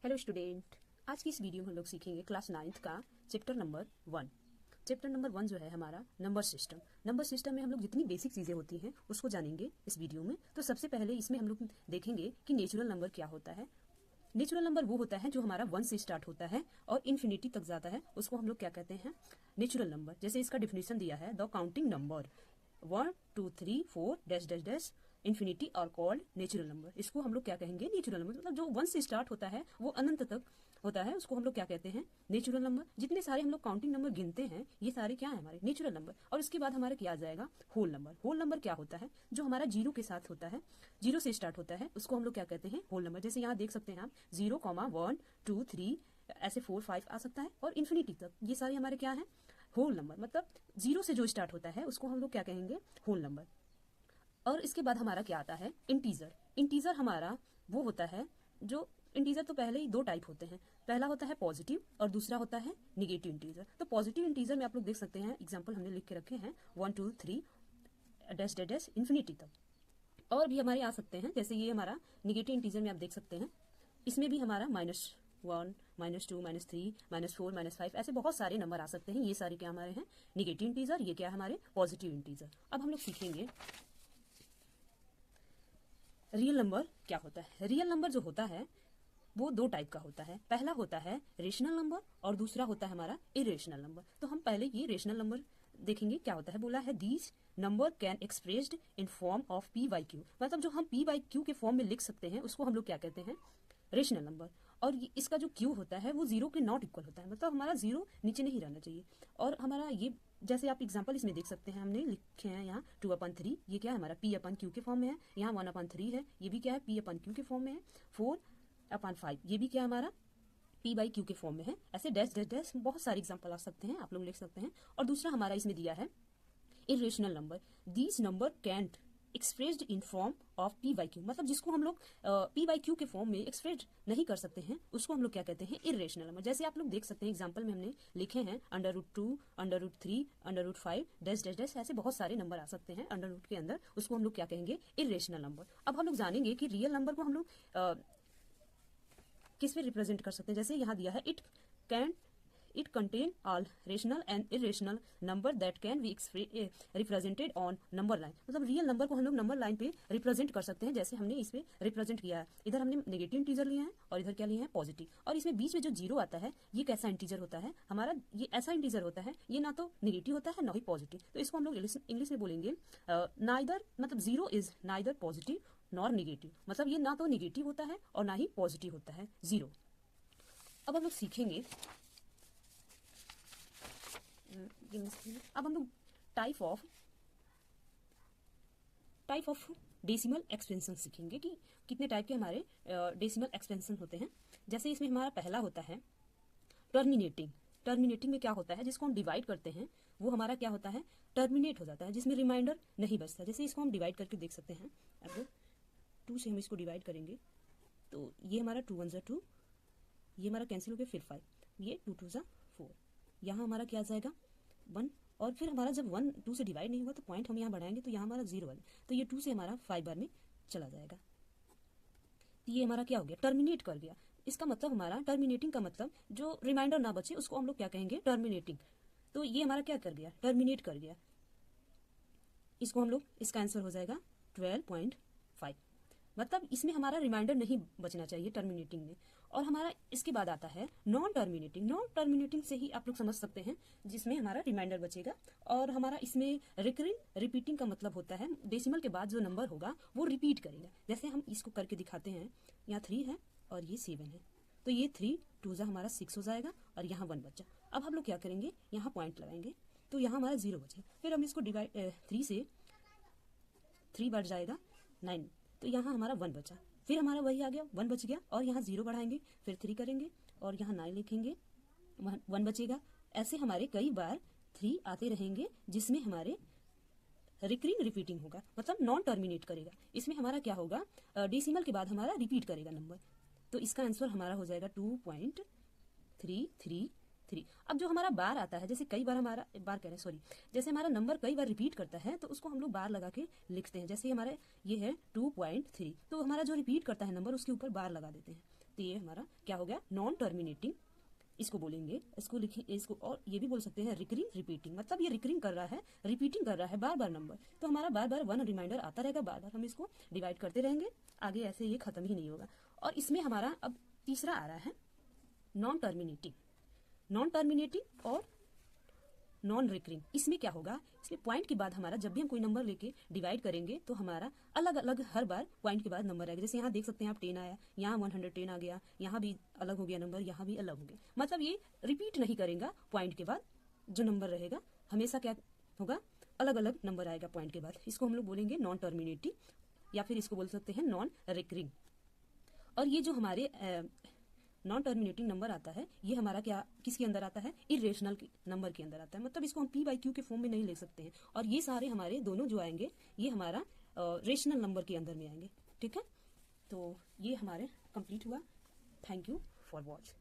Hello student, आज की इस वीडियो में हम लोग सीखेंगे क्लास 9th का चैप्टर नंबर 1। चैप्टर नंबर 1 जो है हमारा नंबर सिस्टम। नंबर सिस्टम में हम लोग जितनी बेसिक चीज़ें होती हैं उसको जानेंगे इस वीडियो में। तो सबसे पहले इसमें हम लोग देखेंगे कि नेचुरल नंबर क्या होता है। नेचुरल नंबर वो होता है जो हमारा 1 से स्टार्ट होता है और इन्फिनिटी तक जाता है, उसको हम लोग क्या कहते हैं, नेचुरल नंबर। जैसे इसका डिफिनेशन दिया है, the counting number 1 2 3 4 dash dash dash infinity और कॉल्ड नेचुरल नंबर। इसको हम लोग क्या कहेंगे, नेचुरल नंबर। मतलब जो 1 से स्टार्ट होता है वो अनंत तक होता है, उसको हम लोग क्या कहते हैं, नेचुरल नंबर। जितने सारे हम लोग काउंटिंग नंबर गिनते हैं ये सारे क्या है, हमारे नेचुरल नंबर। और इसके बाद हमारा क्या आ जाएगा, होल नंबर। होल नंबर क्या होता है, जो हमारा जीरो के साथ होता है, जीरो से स्टार्ट होता है, उसको हम लोग क्या कहते हैं, होल नंबर। जैसे यहाँ देख सकते हैं आप 0, 1 2 3 ऐसे 4 5 आ सकता है और इन्फिनिटी तक, ये सारे हमारे क्या है, होल नंबर। मतलब जीरो से जो स्टार्ट होता है उसको हम लोग क्या कहेंगे, होल नंबर। और इसके बाद हमारा क्या आता है, इंटीजर। इंटीजर हमारा वो होता है जो, इंटीजर तो पहले ही दो टाइप होते हैं, पहला होता है पॉजिटिव और दूसरा होता है निगेटिव इंटीजर। तो पॉजिटिव इंटीजर में आप लोग देख सकते हैं, एग्जांपल हमने लिख के रखे हैं 1 2 3 डैश डैश डैश इन्फिनिटी तक। और भी हमारे आ सकते हैं, जैसे ये हमारा निगेटिव इंटीजर में आप देख सकते हैं, इसमें भी हमारा -1 -2 -3 -4 -5 ऐसे बहुत सारे नंबर आ सकते हैं। ये सारे क्या हमारे हैं, निगेटिव इंटीजर, ये क्या है हमारे पॉजिटिव इंटीजर। अब हम लोग सीखेंगे रियल नंबर क्या होता है। रियल नंबर जो होता है वो दो टाइप का होता है, पहला होता है रेशनल नंबर और दूसरा होता है हमारा इरेशनल नंबर। तो हम पहले ये रेशनल नंबर देखेंगे। क्या होता है, बोला है these number can expressed in form of P by Q. मतलब जो हम पी बाई क्यू के फॉर्म में लिख सकते हैं उसको हम लोग क्या कहते हैं, रेशनल नंबर। और इसका जो क्यू होता है वो जीरो के नॉट इक्वल होता है, मतलब हमारा जीरो नीचे नहीं रहना चाहिए। और हमारा ये, जैसे आप एग्जांपल इसमें देख सकते हैं, हमने लिखे हैं यहाँ 2/3, ये क्या है हमारा P/Q के फॉर्म में है। यहाँ 1/3 है, ये भी क्या है, P/Q के फॉर्म में है। 4/5 ये भी क्या है हमारा, P/Q के फॉर्म में है। ऐसे डैश डैश डैश बहुत सारे एग्जांपल आ सकते हैं, आप लोग लिख सकते हैं। और दूसरा हमारा इसमें दिया है irrational number. These number can't expressed in form of P/Q। मतलब जिसको हम लोग P/Q के फॉर्म में एक्सप्रेस नहीं कर सकते हैं उसको हम लोग क्या कहते हैं, इरेशनल नंबर। जैसे आप लोग देख सकते हैं एग्जांपल में हमने लिखे हैं √2 √3 √5 डैश डैश डैश ऐसे बहुत सारे नंबर आ सकते हैं अंडर रूट के अंदर, उसको हम लोग क्या कहेंगे, इरेशनल नंबर। अब हम लोग जानेंगे कि रियल नंबर को हम लोग किस में रिप्रेजेंट कर सकते हैं। जैसे यहाँ दिया है it contain all rational and irrational number that can be represented on number line. मतलब रियल नंबर को हम लोग नंबर लाइन पे रिप्रेजेंट कर सकते हैं, जैसे हमने इस पे रिप्रेजेंट किया है। इधर हमने नेगेटिव इंटीजर लिए हैं और इधर क्या लिए हैं, पॉजिटिव। और इसमें बीच में जो जीरो आता है ये कैसा इंटीजर होता है हमारा, ये ऐसा इंटीजर होता है, ये ना तो नेगेटिव होता है ना ही पॉजिटिव। तो इसको हम लोग इंग्लिश में बोलेंगे नाइदर, मतलब zero is neither positive nor negative. मतलब ये ना तो नेगेटिव होता है और ना ही पॉजिटिव होता है, जीरो। अब हम लोग सीखेंगे, अब हम लोग टाइप ऑफ डेसिमल एक्सपेंशन सीखेंगे कि कितने टाइप के हमारे डेसिमल एक्सपेंशन होते हैं। जैसे इसमें हमारा पहला होता है टर्मिनेटिंग। टर्मिनेटिंग में क्या होता है, जिसको हम डिवाइड करते हैं वो हमारा क्या होता है, टर्मिनेट हो जाता है, जिसमें रिमाइंडर नहीं बचता। जैसे इसको हम डिवाइड करके देख सकते हैं, अब 2 से हम इसको डिवाइड करेंगे तो ये हमारा 2 1 2, ये हमारा कैंसिल हो गया, फिर 5, ये 2 2 4, यहाँ हमारा क्या आ जाएगा 1। और फिर हमारा जब 1 2 से डिवाइड नहीं हुआ तो पॉइंट हम यहाँ बढ़ाएंगे तो यहाँ हमारा 0 1, तो ये 2 से हमारा 5 बार में चला जाएगा। तो ये हमारा क्या हो गया, टर्मिनेट कर गया। इसका मतलब हमारा टर्मिनेटिंग का मतलब जो रिमाइंडर ना बचे उसको हम लोग क्या कहेंगे, टर्मिनेटिंग। तो ये हमारा क्या कर गया, टर्मिनेट कर गया। इसको हम लोग, इसका आंसर हो जाएगा 12.5। मतलब इसमें हमारा रिमाइंडर नहीं बचना चाहिए टर्मिनेटिंग में। और हमारा इसके बाद आता है नॉन टर्मिनेटिंग। नॉन टर्मिनेटिंग से ही आप लोग समझ सकते हैं, जिसमें हमारा रिमाइंडर बचेगा। और हमारा इसमें रिपीटिंग का मतलब होता है डेसिमल के बाद जो नंबर होगा वो रिपीट करेगा। जैसे हम इसको करके दिखाते हैं, यहाँ 3 है और ये 7 है, तो ये 3 2 हमारा 6 हो जाएगा और यहाँ 1 बचा। अब हम लोग क्या करेंगे, यहाँ पॉइंट लगाएंगे तो यहाँ हमारा 0 बचेगा। फिर हम इसको डिवाइड 3 से 3 बढ़ जाएगा 9, तो यहाँ हमारा 1 बचा। फिर हमारा वही आ गया, 1 बच गया और यहाँ 0 बढ़ाएंगे, फिर 3 करेंगे और यहाँ 9 लिखेंगे, 1 बचेगा। ऐसे हमारे कई बार 3 आते रहेंगे, जिसमें हमारे रिपीटिंग होगा, मतलब नॉन टर्मिनेट करेगा। इसमें हमारा क्या होगा, डेसिमल के बाद हमारा रिपीट करेगा नंबर। तो इसका आंसर हमारा हो जाएगा 2.333। अब जो हमारा बार आता है, जैसे कई बार हमारा बार कह रहे हैं, सॉरी, जैसे हमारा नंबर कई बार रिपीट करता है तो उसको हम लोग बार लगा के लिखते हैं। जैसे हमारे ये है 2.3, तो हमारा जो रिपीट करता है नंबर उसके ऊपर बार लगा देते हैं। तो ये हमारा क्या हो गया, नॉन टर्मिनेटिंग इसको बोलेंगे, इसको लिखें, इसको और ये भी बोल सकते हैं रिकरिंग रिपीटिंग, मतलब ये रिकरिंग कर रहा है, रिपीटिंग कर रहा है बार बार नंबर, तो हमारा बार बार वन रिमाइंडर आता रहेगा, बार बार हम इसको डिवाइड करते रहेंगे, आगे ऐसे ये खत्म ही नहीं होगा। और इसमें हमारा अब तीसरा आ रहा है नॉन टर्मिनेटिंग, नॉन टर्मिनेटिंग और नॉन रिकरिंग। इसमें क्या होगा, इसमें पॉइंट के बाद हमारा जब भी हम कोई नंबर लेके डिवाइड करेंगे तो हमारा अलग अलग हर बार पॉइंट के बाद नंबर आएगा। जैसे यहाँ देख सकते हैं आप 10 आया, यहाँ 110 आ गया, यहाँ भी अलग हो गया नंबर, यहाँ भी अलग हो गया, मतलब ये रिपीट नहीं करेगा, पॉइंट के बाद जो नंबर रहेगा हमेशा क्या होगा, अलग अलग नंबर आएगा पॉइंट के बाद। इसको हम लोग बोलेंगे नॉन टर्मिनेटिंग या फिर इसको बोल सकते हैं नॉन रिकरिंग। और ये जो हमारे नॉन टर्मिनेटिंग नंबर आता है, ये हमारा क्या किसके अंदर आता है, इरेशनल नंबर के अंदर आता है, मतलब इसको हम पी बाई क्यू के फॉर्म में नहीं ले सकते हैं। और ये सारे हमारे दोनों जो आएंगे ये हमारा रेशनल नंबर के अंदर में आएंगे, ठीक है। तो ये हमारे कंप्लीट हुआ। Thank you for watch.